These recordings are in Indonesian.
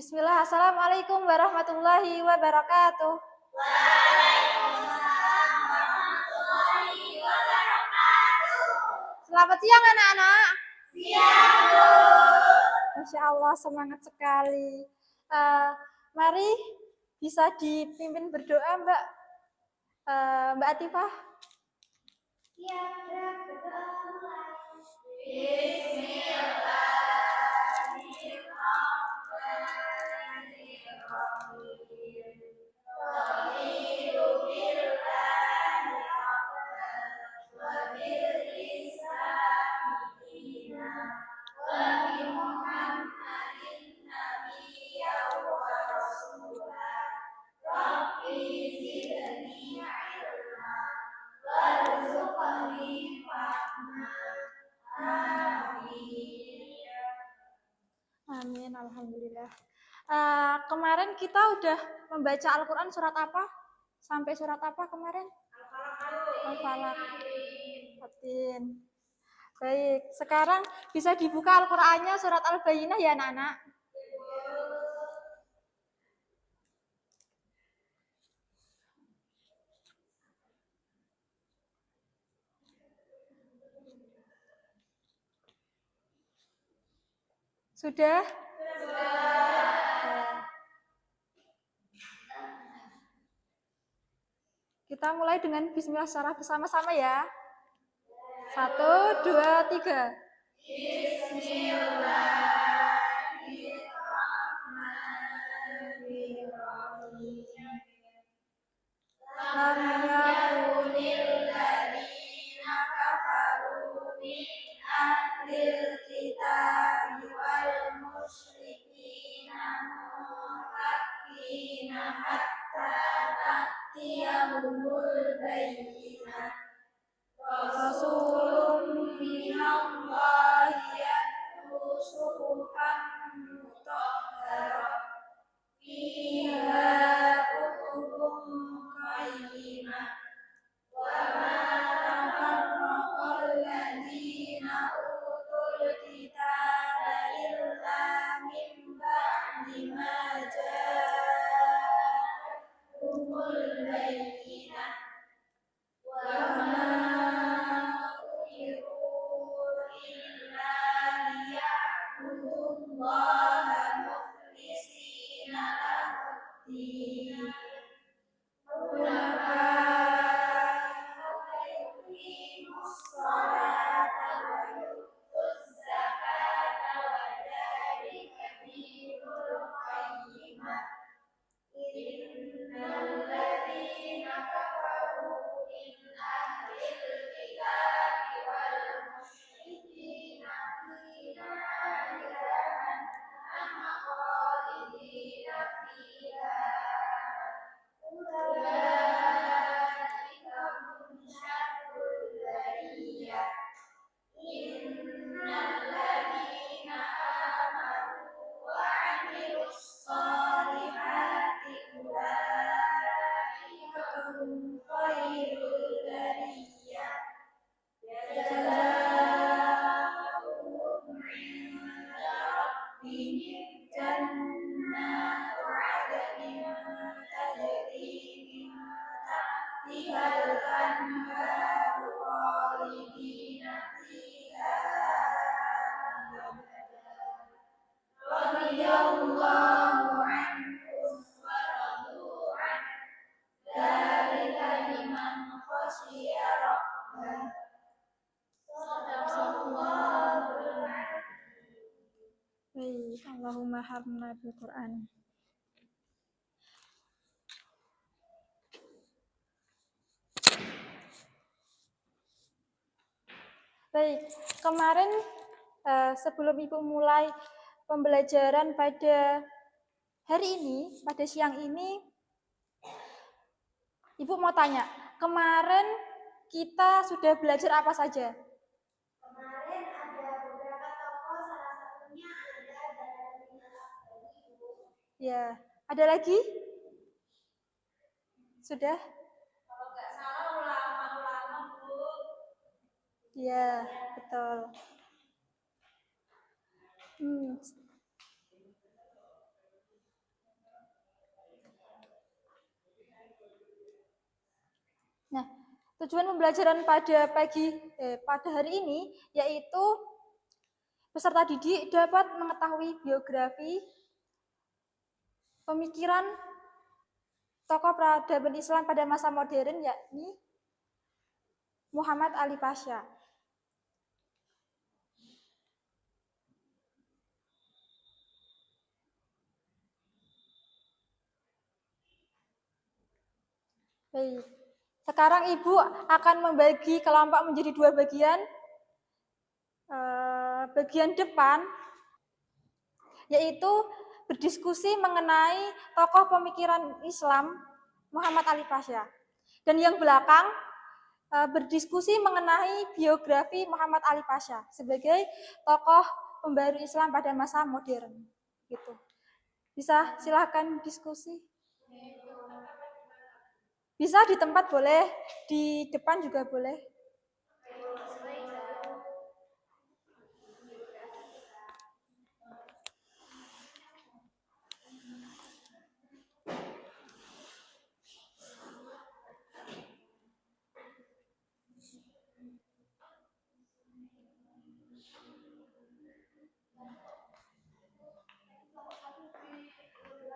Bismillah, Assalamualaikum warahmatullahi wabarakatuh. Selamat siang anak-anak. Masya Allah, semangat sekali. Mari bisa dipimpin berdoa Mbak Atifah. Amin, alhamdulillah. Kemarin kita udah membaca Al-Quran surat apa? Sampai surat apa kemarin? Al-Falaq. Fatin. Baik, sekarang bisa dibuka Al-Qur'annya surat Al-Bayyinah ya anak-anak. Sudah? Kita mulai dengan bismillah secara bersama-sama ya. 1, 2, 3. Rasulun minallahi yatlu suhufan mutahharah fiha kutubun qayyimah wa ma tafarraqal ladzina utul kitaba illa min ba'di ma ja'ahumul bayyinah wa ma Allahumma harna bil Quran. Baik, kemarin sebelum Ibu mulai pembelajaran pada hari ini, pada siang ini, Ibu mau tanya, kemarin kita sudah belajar apa saja? Kemarin ada beberapa tokoh, salah satunya ada Jalaluddin Al-Afghani, Bu. Ya, ada lagi? Sudah? Kalau nggak salah ulama-ulama, Bu. Ya, betul. Nah, tujuan pembelajaran pada hari ini yaitu peserta didik dapat mengetahui biografi, pemikiran tokoh peradaban Islam pada masa modern, yakni Muhammad Ali Pasha. Baik. Sekarang Ibu akan membagi kelompok menjadi dua bagian. Bagian depan yaitu berdiskusi mengenai tokoh pemikiran Islam Muhammad Ali Pasha. Dan yang belakang berdiskusi mengenai biografi Muhammad Ali Pasha sebagai tokoh pembaru Islam pada masa modern. Gitu. Bisa silakan diskusi. Bisa di tempat boleh, di depan juga boleh.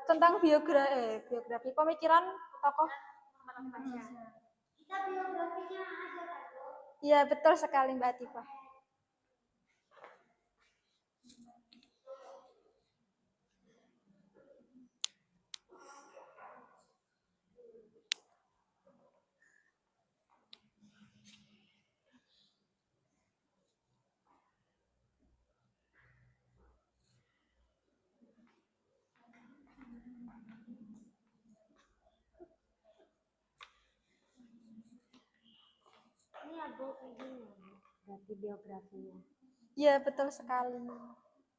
Tentang biografi pemikiran tokoh. Kita biografinya aja kan, Bu? Iya, betul sekali Mbak Tifa. Ini ya Bu, ini berarti biografinya. Iya, betul sekali.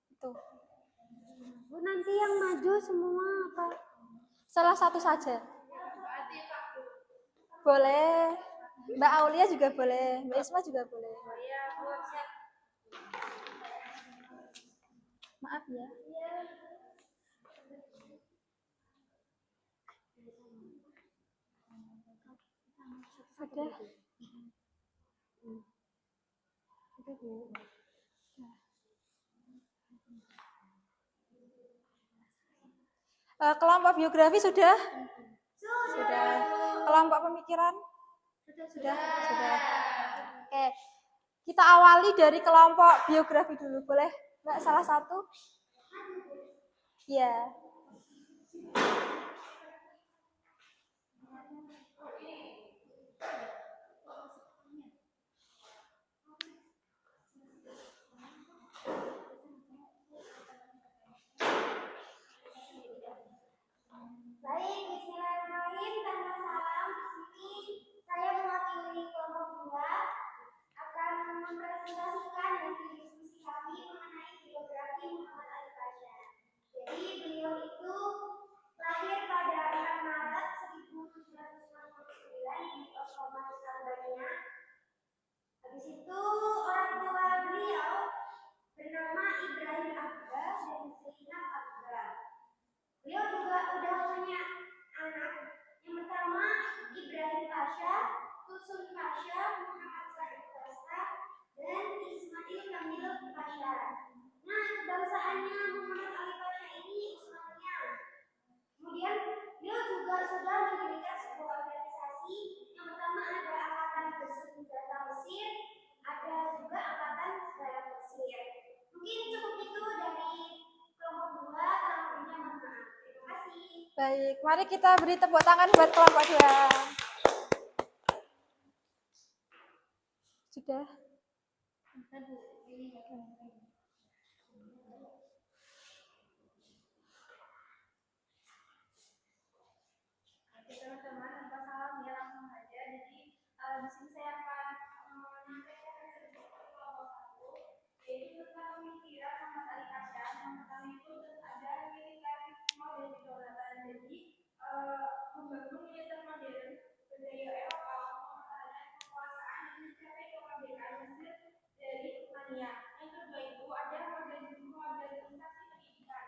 Itu. Bu, nanti yang maju semua apa? Salah satu saja. Boleh. Mbak Aulia juga boleh, Mbak Isma juga boleh. Maaf ya. Sudah. Kelompok biografi sudah? Sudah. Kelompok pemikiran? Sudah? Sudah. Oke. Kita awali dari kelompok biografi dulu. Boleh Mbak salah satu? Iya. Baik, bismillahirrahmanirrahim. Tanpa salam, di sini saya mewakili kelompok 2 akan mempresentasikan hasil diskusi kami mengenai biografi Muhammad Ali Pasha. Jadi beliau itu lahir pada 6 Maret 1769 di Ottoman, Albania. Habis itu orang tua beliau bernama Ibrahim Akbar dan Zainab Akbar. Beliau juga udah punya anak. Yang pertama Ibrahim Pasha, Tusun Pasha, Muhammad Said Pasha, dan Ismail Kamil Pasha. Nah, kebangsaannya Muhammad Ali Pasha ini Islamnya. Kemudian beliau juga sudah mendirikan sebuah organisasi. Yang pertama ada Angkatan Bersenjata Mesir, ada juga Angkatan Darat Mesir. Mungkin cukup itu dari kelompok 2, kurang lebihnya mohon maaf. Terima kasih. Baik, mari kita beri tepuk tangan buat kelompok 2. Sudah? Oke teman-teman, tanpa salam ya langsung aja. Jadi di sini saya akan menyampaikan hasil kelompok 1, yaitu tentang pemikiran Muhammad Ali Pasha. Yang pertama itu ada militerisme dan kedaulatan. Jadi membangun militer modern budaya Eropa untuk mempertahankan kekuasaan dan mencapai kemerdekaan Mesir dari Uthmaniyah. Yang kedua itu ada modernisasi pendidikan,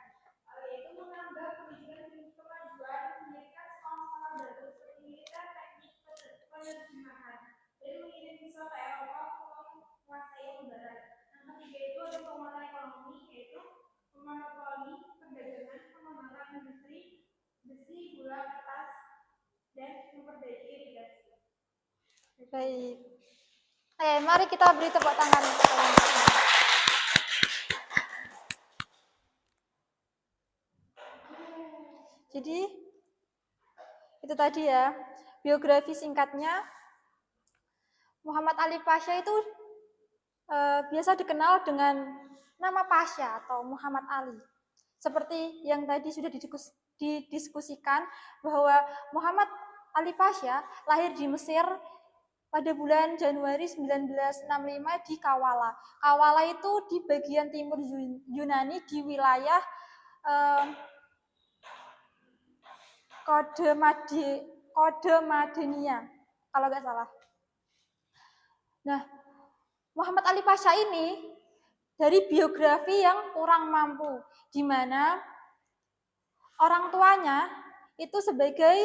yaitu menambah pendidikan tinggi kemajuan, mendirikan sekolah-sekolah baru seperti militer, teknik, penerjemahan, menjual kertas dan memperbaiki irigasi. Baik. Mari kita beri tepuk tangan untuk kelompoknya. Jadi itu tadi ya, biografi singkatnya Muhammad Ali Pasha itu biasa dikenal dengan nama Pasha atau Muhammad Ali. Seperti yang tadi sudah didiskusikan bahwa Muhammad Ali Pasha lahir di Mesir pada bulan Januari 1965 di Kawala. Kawala itu di bagian timur Yunani di wilayah Kode Madenia, kalau nggak salah. Nah, Muhammad Ali Pasha ini dari biografi yang kurang mampu, di mana orang tuanya itu sebagai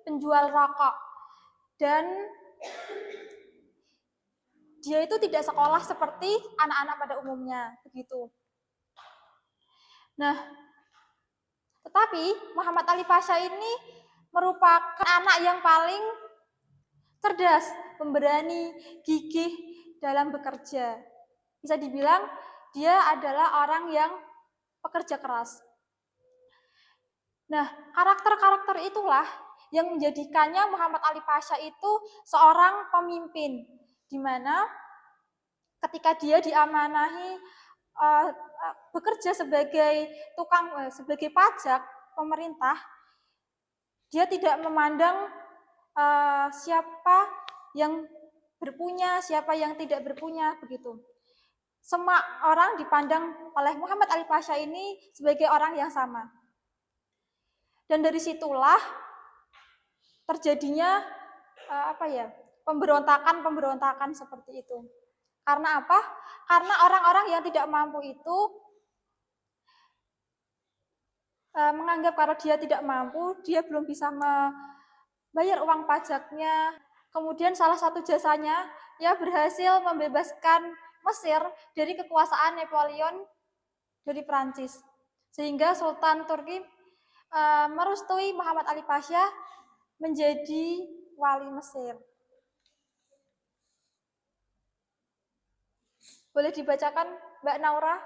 penjual rokok dan dia itu tidak sekolah seperti anak-anak pada umumnya, begitu. Nah, tetapi Muhammad Ali Pasha ini merupakan anak yang paling cerdas, pemberani, gigih dalam bekerja. Bisa dibilang dia adalah orang yang pekerja keras. Nah, karakter-karakter itulah yang menjadikannya Muhammad Ali Pasha itu seorang pemimpin, di mana ketika dia diamanahi bekerja sebagai sebagai pajak pemerintah, dia tidak memandang siapa yang berpunya, siapa yang tidak berpunya, begitu. Semua orang dipandang oleh Muhammad Ali Pasha ini sebagai orang yang sama. Dan dari situlah terjadinya pemberontakan seperti itu. Karena apa? Karena orang-orang yang tidak mampu itu menganggap kalau dia tidak mampu, dia belum bisa membayar uang pajaknya. Kemudian salah satu jasanya, ia berhasil membebaskan Mesir dari kekuasaan Napoleon dari Prancis. Sehingga Sultan Turki merestui Muhammad Ali Pasha menjadi wali Mesir. Boleh dibacakan Mbak Naura?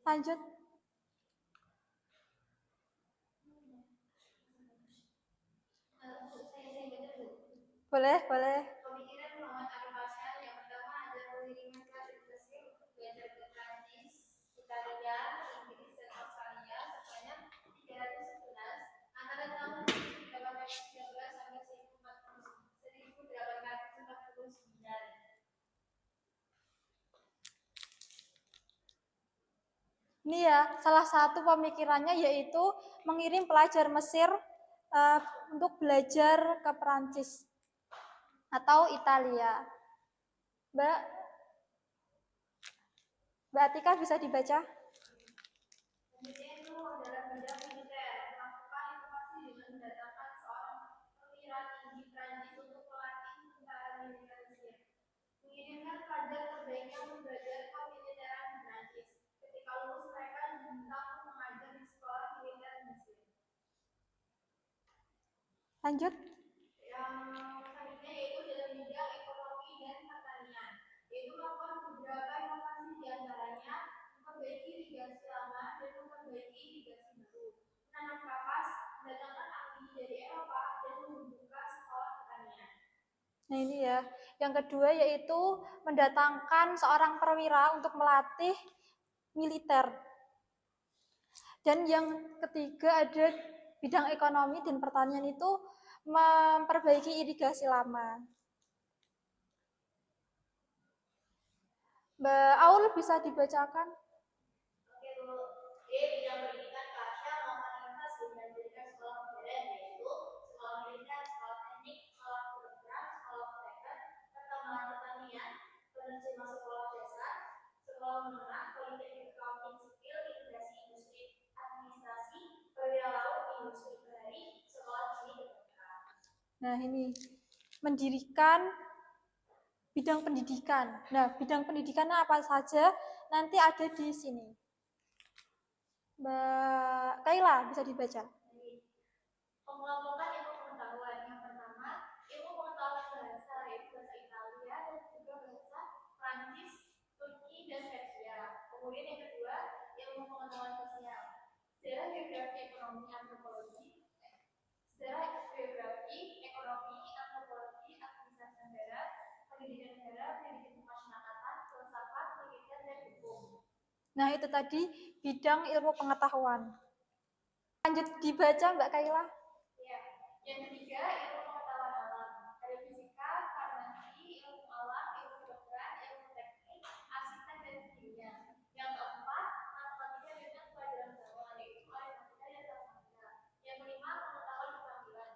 Lanjut. Boleh. Pemikiran Muhammad Ali Pasha yang pertama adalah pengiriman pelajar Mesir untuk belajar ke Prancis, Italia, Inggris, dan Australia sebanyak 311 antara tahun 1813 sampai 1849. Ini ya, salah satu pemikirannya yaitu mengirim pelajar Mesir untuk belajar ke Perancis atau Italia. Mbak Atika bisa dibaca? Selanjutnya itu adalah bidang militer, melakukan inovasi dengan mendatangkan seorang perwira tinggi Prancis untuk melatih tentara militer Mesir. Mengirimkan pelajar terbaiknya untuk belajar kemiliteran di Prancis. Ketika lulus mereka diminta untuk mengajar di sekolah militer Mesir. Lanjut. Yang selanjutnya yaitu dalam bidang ekonomi dan pertanian, yaitu melakukan beberapa inovasi diantaranya memperbaiki irigasi lama dan memperbaiki irigasi baru, menanam kapas, mendatangkan ahli dari Eropa, dan membuka sekolah pertanian. Nah ini ya, yang kedua yaitu mendatangkan seorang perwira untuk melatih militer. Dan yang ketiga ada bidang ekonomi dan pertanian itu memperbaiki irigasi lama. Mbak Aul bisa dibacakan? Oke, dulu. Bidang pendidikan Pasha melakukan inovasi dan mendirikan sekolah modern, yaitu sekolah militer, sekolah teknik, sekolah kedokteran, sekolah teknik, pertambangan pertanian, penerjemah sekolah dasar, sekolah menengah, politeknik accounting sipil, integrasi industri administrasi, perwira laut, industri bahari, sekolah tinggi kedokteran. Nah ini mendirikan bidang pendidikan. Nah, bidang pendidikannya apa saja nanti ada di sini. Mbak Kaila bisa dibaca. Pengelompokan ilmu pengetahuan. Yang pertama, ilmu pengetahuan bahasa, yaitu bahasa Italia dan juga bahasa Prancis, Turki, dan Persia. Kemudian yang kedua, ilmu pengetahuan sosial. Sejarah geografi ekonomi antropologi, administrasi negara, pendidikan kemasyarakatan, filsafat, militer, dan hukum. Nah, itu tadi bidang ilmu pengetahuan. Lanjut dibaca Mbak Kaila. Ya. Yang ketiga, ilmu pengetahuan alam. Ada fisika, farmasi, ilmu alam, ilmu kedokteran, ilmu teknik, arsitek, dan kimia. Yang keempat, matematika dengan pelajaran utama, yaitu aritmatika dan matematika. Yang kelima, pengetahuan keterampilan.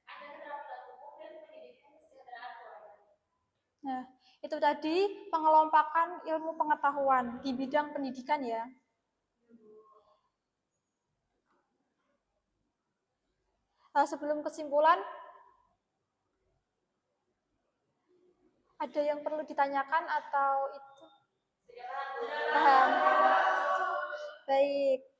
Ada keterampilan umum dan pendidikan kesejahteraan keluarga. Nah, itu tadi pengelompokan ilmu pengetahuan di bidang pendidikan ya. Sebelum kesimpulan, ada yang perlu ditanyakan atau itu? Paham? Baik.